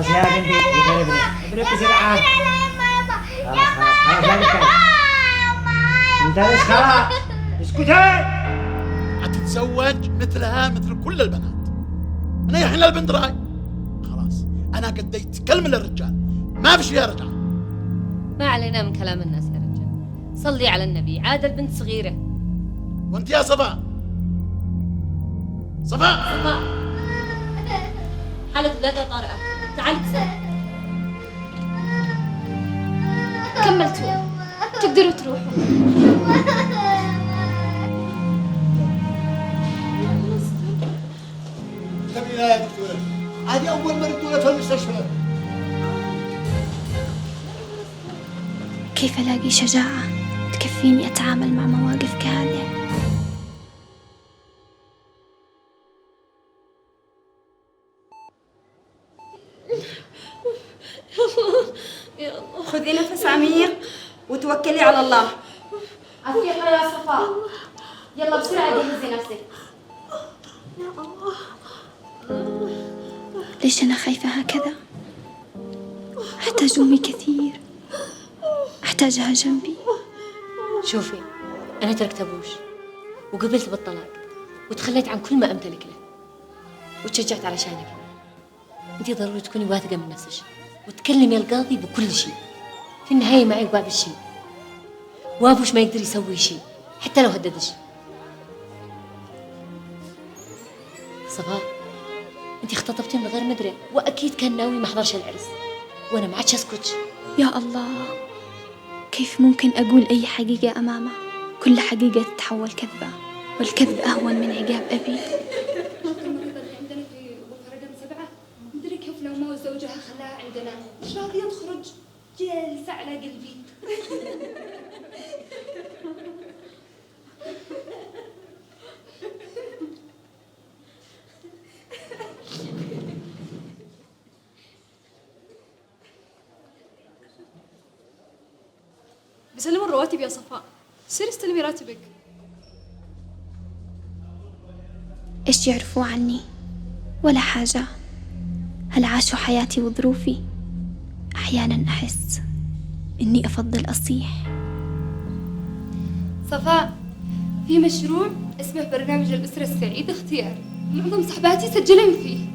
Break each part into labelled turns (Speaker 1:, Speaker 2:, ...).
Speaker 1: خلاص يا بنتي اضرب بسرعة. خلاص لا تتكلم. انت ليش خلاص اسكتي.
Speaker 2: هتتزوج مثلها مثل كل البنات. من اي حين البنت راي خلاص انا قديت كلمة للرجال ما في شيء يرجع.
Speaker 3: ما علينا من كلام الناس يا رجال، صلي على النبي، عاد البنت صغيرة.
Speaker 2: وانت يا صفاء
Speaker 3: حالة ولادة طارئة، تعالي تسأل.
Speaker 4: كملتوا تقدروا تروحوا.
Speaker 2: تبي يا دكتورة هذه أول مرة في المستشفى.
Speaker 4: كيف ألاقي شجاعة تكفيني أتعامل مع مواقف كهذه؟
Speaker 5: خذي نفس عميق وتوكلي على الله.
Speaker 4: عافية يا صفاء، يلا بسرعة جهزي نفسك. ليش أنا خايفة هكذا؟ أحتاج أمي كثير، أحتاجها جنبي.
Speaker 3: شوفي، أنا تركت أبوش وقبلت بالطلاق وتخليت عن كل ما أمتلك له وتشجعت علشانك. أنتي ضروري تكوني واثقة من نفسك وتكلمي القاضي بكل شيء. في النهاية معي بعض الشيء وأبوش ما يقدر يسوي شيء حتى لو هددش. صفاء، أنتي اختطبتي من غير مدري وأكيد كان ناوي ما حضرش العرس وأنا ما عادش أسكت.
Speaker 4: يا الله، كيف ممكن أقول أي حقيقة أمامه؟ كل حقيقة تتحول كذبة، والكذب أهون من عقاب أبي.
Speaker 6: عندنا في غرفة رقم 7 مدري كيف لو ما زوجها خلاها عندنا، مش راضية تخرج، جالسة على قلبي.
Speaker 7: بيسلموا الرواتب يا صفاء، سيري استلمي راتبك.
Speaker 4: إيش يعرفوا عني؟ ولا حاجة. هل عاشوا حياتي وظروفي؟ أحيانا أحس إني أفضل أصيح.
Speaker 6: صفاء، في مشروع اسمه برنامج الأسرة السعيدة اختيار، معظم صحباتي سجلين فيه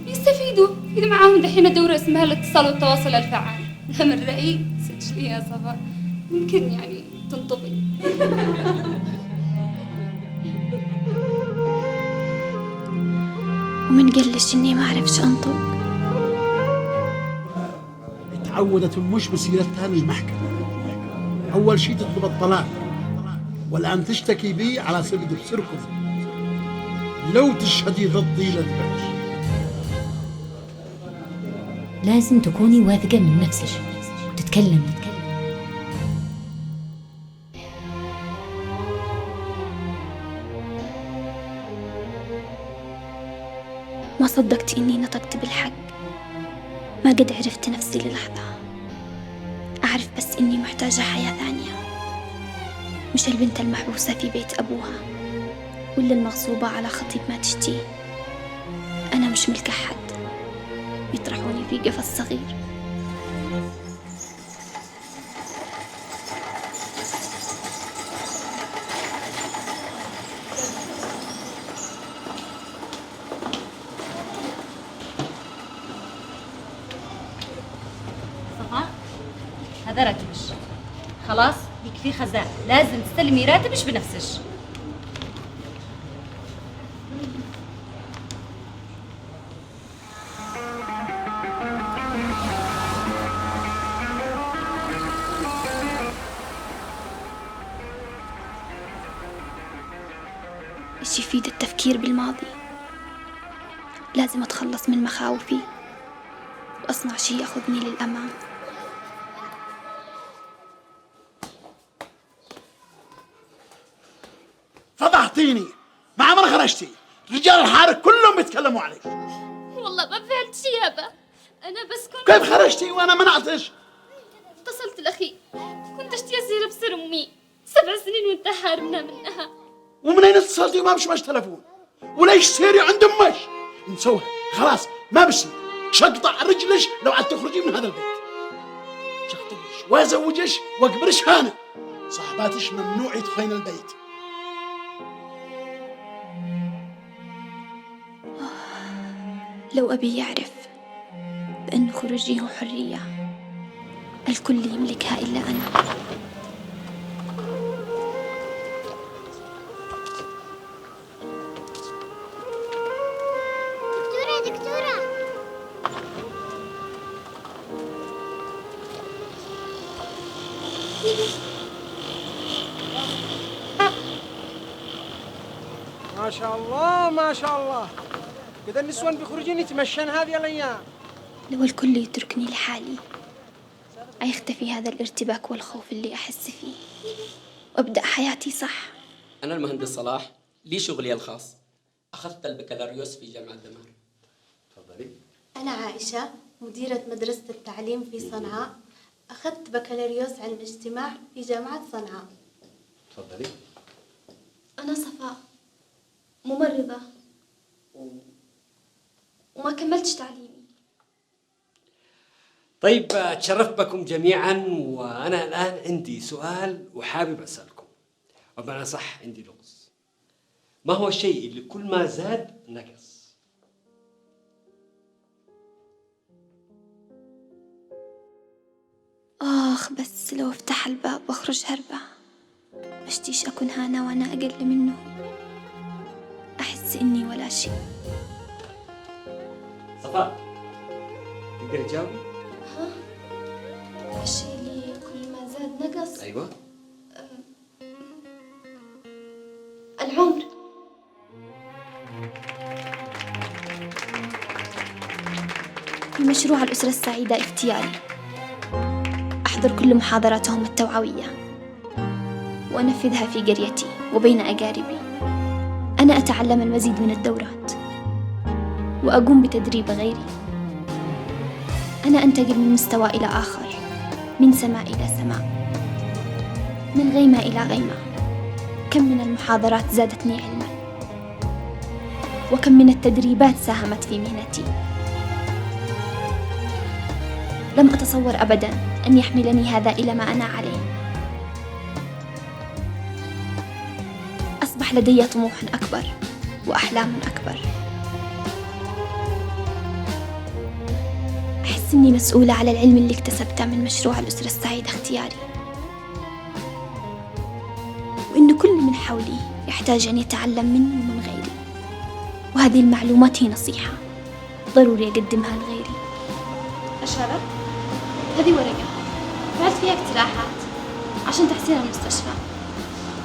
Speaker 6: بيستفيدوا. في معاهم دحين دورة اسمها الاتصال والتواصل الفعال. أنا من رأيي سجلي يا صفاء، يمكن يعني تنطبي.
Speaker 4: ومن قلش إني ما أعرفش أنطق.
Speaker 2: تعودت مش بسيرتها للمحكمة. أول شيء تطلب الطلاق والآن تشتكي بي على سبيل بسركم. لو تشهدي ضدي للبعش.
Speaker 3: لازم تكوني واثقة من نفسك وتتكلمي.
Speaker 4: ما صدقت إني نطقت بالحق. ما قد عرفت نفسي للحظة. أعرف بس إني محتاجة حياة ثانية، مش البنت المحبوسة في بيت أبوها ولا المغصوبة على خطيب ما تشتيه. أنا مش ملك أحد يطرحوني في قفص صغير.
Speaker 3: هذا راتبش خلاص، يكفي خزان، لازم تستلمي راتبش بنفسش.
Speaker 4: إيش يفيد التفكير بالماضي؟ لازم أتخلص من مخاوفي وأصنع شيء يأخذني للأمام.
Speaker 2: فضحتيني مع عمر خرجتي. رجال الحارة كلهم بيتكلموا عليك.
Speaker 6: والله ما فعلت شي يابا، أنا بس كنت
Speaker 2: كيف خرجتي وأنا منعتش؟
Speaker 6: اتصلت لأخي، كنت أشتي أسير بسر أمي 7 سنين وأنت حارمنا منها.
Speaker 2: ومنين اتصلتي وما مش تلفون؟ وليش سيري عند أمش؟ نسوها خلاص ما بصير. شقطع رجلش لو عاد تخرجي من هذا البيت. شخطبش وازوجش واكبرش هانا. صاحباتش ممنوع يدخلين البيت.
Speaker 4: لو أبي يعرف بأن خروجي هو حرية، الكل يملكها إلا أنا.
Speaker 8: ما شاء الله ما شاء الله، كذا النسوان بيخرجين يتمشن هذه الأيام.
Speaker 4: لو الكل يتركني لحالي أيختفي هذا الارتباك والخوف اللي أحس فيه، وأبدأ حياتي صح.
Speaker 9: أنا المهندس صلاح، لي شغلي الخاص. أخذت البكالوريوس في جامعة دمار.
Speaker 10: تفضلي.
Speaker 11: أنا عائشة، مديرة مدرسة التعليم في صنعاء. أخذت بكالوريوس علم اجتماع في جامعة صنعاء.
Speaker 10: تفضلي.
Speaker 7: أنا صفاء، ممرضة وما كملتش تعليمي.
Speaker 10: طيب تشرفت بكم جميعا، وأنا الآن عندي سؤال وحابب أسألكم، وبمعنى صح عندي لغز. ما هو الشيء اللي كل ما زاد نقص؟
Speaker 4: بس لو افتح الباب واخرج هربة، بشتيش أكون هانا وأنا أقل منه. أحس إني ولا شيء.
Speaker 10: صفاء، تقدري تجاوبي؟
Speaker 7: الشيء اللي كل ما زاد نقص؟
Speaker 10: أيوة.
Speaker 7: العمر.
Speaker 4: المشروع الأسرة السعيدة اختياري. أحضر كل محاضراتهم التوعوية وأنفذها في قريتي وبين أقاربي. أنا أتعلم المزيد من الدورات وأقوم بتدريب غيري. أنا أنتقل من مستوى إلى آخر، من سماء إلى سماء، من غيمة إلى غيمة. كم من المحاضرات زادتني علما، وكم من التدريبات ساهمت في مهنتي. لم أتصور أبداً أن يحملني هذا إلى ما أنا عليه. أصبح لدي طموح أكبر وأحلام أكبر. أحس أني مسؤولة على العلم اللي اكتسبته من مشروع الأسرة السعيدة اختياري، وإن كل من حولي يحتاج أن يتعلم مني ومن غيري. وهذه المعلومات هي نصيحة ضروري أقدمها لغيري.
Speaker 7: أشارة، هذه ورقة بعت فيها اقتراحات عشان تحسين المستشفى.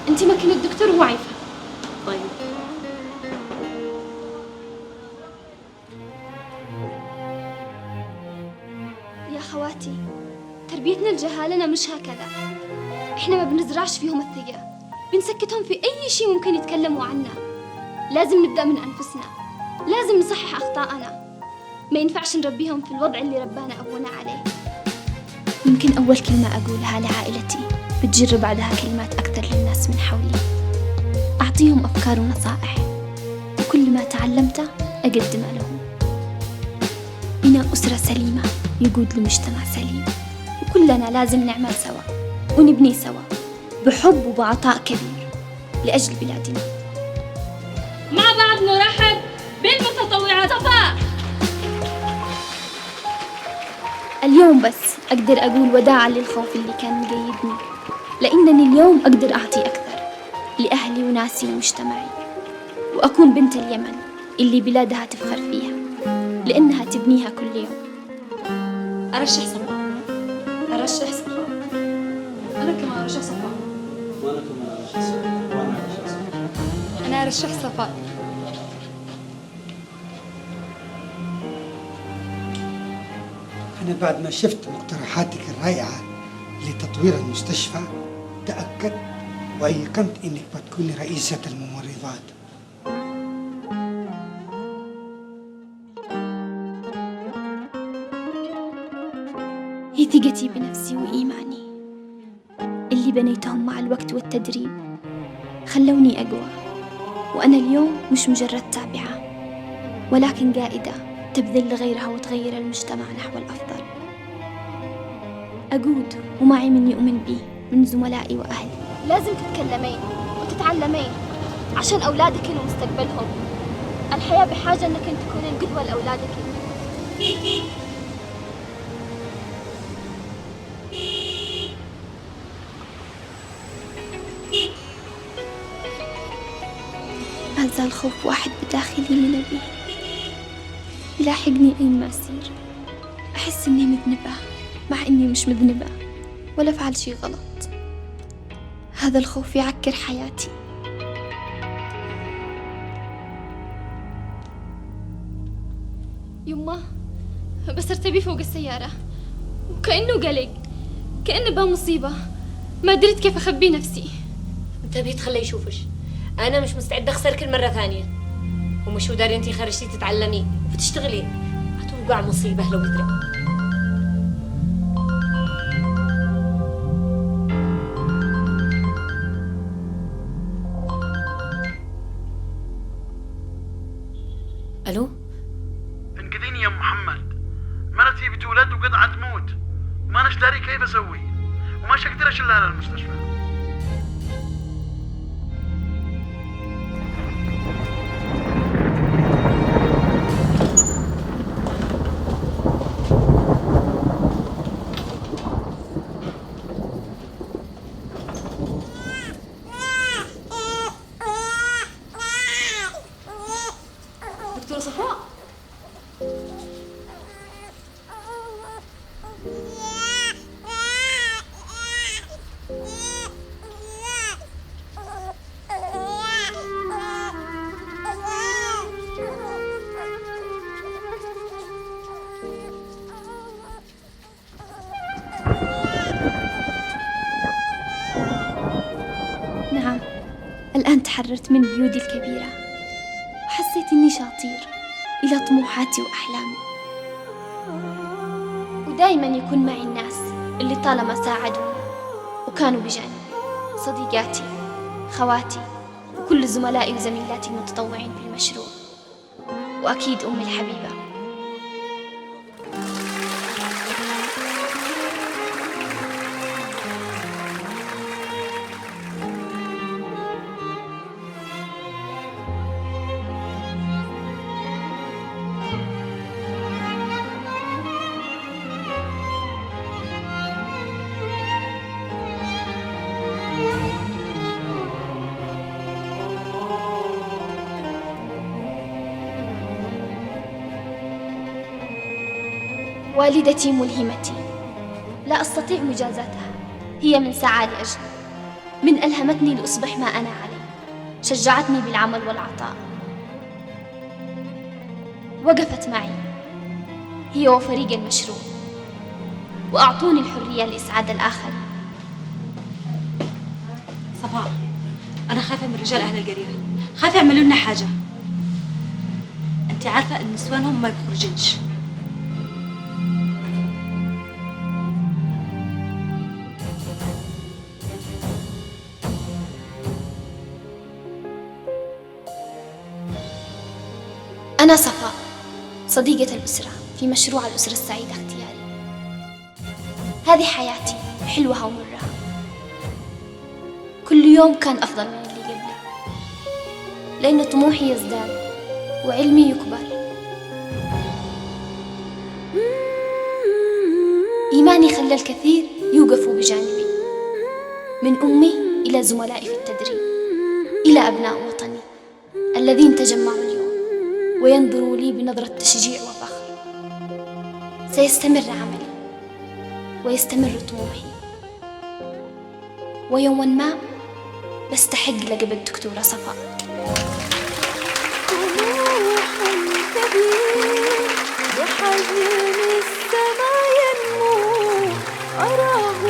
Speaker 7: أنت مكان الدكتور وهو عارفها.
Speaker 3: طيب.
Speaker 7: يا خواتي، تربيتنا لجهالنا مش هكذا. إحنا ما بنزرعش فيهم الثقة، بنسكتهم في أي شيء ممكن يتكلموا عنه. لازم نبدأ من أنفسنا، لازم نصحح أخطائنا. ما ينفعش نربيهم في الوضع اللي ربانا أبونا عليه.
Speaker 4: يمكن أول كلمة أقولها لعائلتي بتجر بعدها كلمات أكثر للناس من حولي. أعطيهم أفكار ونصائح، وكل ما تعلمته أقدمه لهم. بناء أسرة سليمة يقود لمجتمع سليم، وكلنا لازم نعمل سوا ونبني سوا بحب وبعطاء كبير لأجل بلادنا.
Speaker 6: مع بعض نرحب بالمتطوعة صفاء.
Speaker 4: اليوم بس أقدر أقول وداعا للخوف اللي كان مقيدني، لأنني اليوم أقدر أعطي أكثر لأهلي وناسي ومجتمعي، وأكون بنت اليمن اللي بلادها تفخر فيها لأنها تبنيها كل يوم.
Speaker 7: أرشح صفاء. أرشح صفاء.
Speaker 6: أنا كمان أرشح صفاء.
Speaker 1: وأنا كمان أرشح صفاء. وأنا أرشح صفاء.
Speaker 6: أنا أرشح صفاء.
Speaker 12: أنا بعد ما شفت مقترحاتك الرائعة لتطوير المستشفى تأكدت وأيقنت إنك بتكوني رئيسة الممرضات.
Speaker 4: هي ثقتي بنفسي وإيماني اللي بنيتهم مع الوقت والتدريب خلوني أقوى. وأنا اليوم مش مجرد تابعة، ولكن قائدة تبذل غيرها وتغير المجتمع نحو الأفضل. أقود ومعي من يؤمن بي من زملائي وأهلي.
Speaker 7: لازم تتكلمين وتتعلمين عشان أولادك ومستقبلهم. الحياة بحاجة أنك تكونين قدوة لأولادك.
Speaker 4: ما زال خوف واحد بداخلي من أبي يلاحقني أينما أسير. أحس إني مذنبة مع إني مش مذنبة ولا أفعل شي غلط. هذا الخوف يعكر حياتي.
Speaker 7: يما بس ارتبي فوق السيارة وكأنه قلق، كأنه بها مصيبة، ما دريت كيف أخبي نفسي.
Speaker 3: انتبهي تخليه يشوفش. أنا مش مستعدة أخسر كل مرة ثانية. ومش هو داري أنتي خرجتي تتعلمي وتشتغلي، هتوقع مصيبة لو بدري. ألو؟
Speaker 2: انقذيني يا محمد، مرتي بتولد وقطعة تموت، ما نش داري كيف أسوي، وماش أقدر أشيلها للمستشفى.
Speaker 3: دكتورة صفاء،
Speaker 4: نعم، الآن تحررت من قيودي الكبيرة وحسيت إني شاطير إلى طموحاتي وأحلامي. ودايما يكون معي الناس اللي طالما ساعدوني وكانوا بجانبي، صديقاتي، خواتي، وكل زملائي وزميلاتي المتطوعين في المشروع، وأكيد أمي الحبيبة. والدتي ملهمتي، لا أستطيع مجازاتها. هي من سعى لأجلي، من ألهمتني لأصبح ما أنا عليه، شجعتني بالعمل والعطاء، وقفت معي هي وفريق المشروع، وأعطوني الحرية لإسعاد الآخرين.
Speaker 5: صفاء، أنا خايفة من رجال أهل القرية، خايفة يعملوا لنا حاجة. أنت عارفة إن نسوانهم ما يخرجنش.
Speaker 4: أنا صفاء، صديقة الأسرة في مشروع الأسرة السعيدة اختياري. هذه حياتي حلوها ومرها، كل يوم كان أفضل من اللي قبله، لأن طموحي يزداد وعلمي يكبر. إيماني خلى الكثير يوقفوا بجانبي، من أمي إلى زملائي في التدريب، إلى أبناء وطني الذين تجمعوا اليوم وينظروا لي بنظرة تشجيع وفخر. سيستمر عملي ويستمر طموحي، ويوما ما بستحق لقب الدكتورة صفاء.
Speaker 13: بحجم السماء ينمو، أراه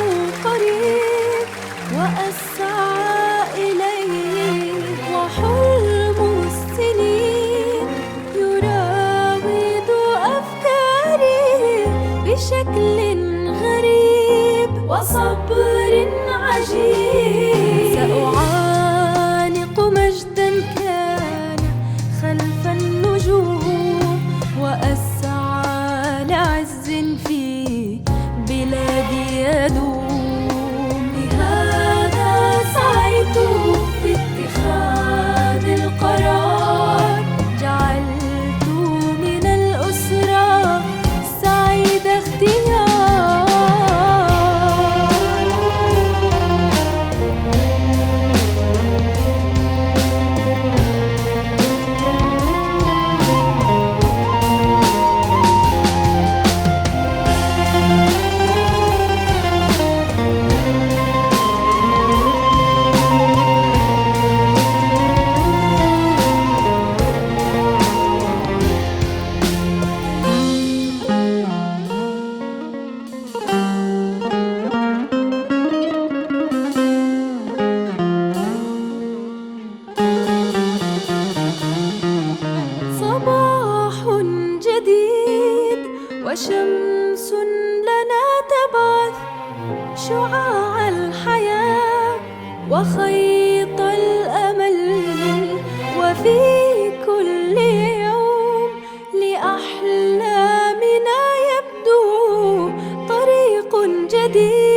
Speaker 13: قريب وأسعى إليه، وحلم السنين يراود أفكاري بشكل غريب وصبر عجيب. سأعانق مجدا كان خلف النجوم وأسعى صباح جديد وشمس لنا تبعث شعاع الحياة وخيط الأمل، وفي كل يوم لأحلامنا يبدو طريق جديد.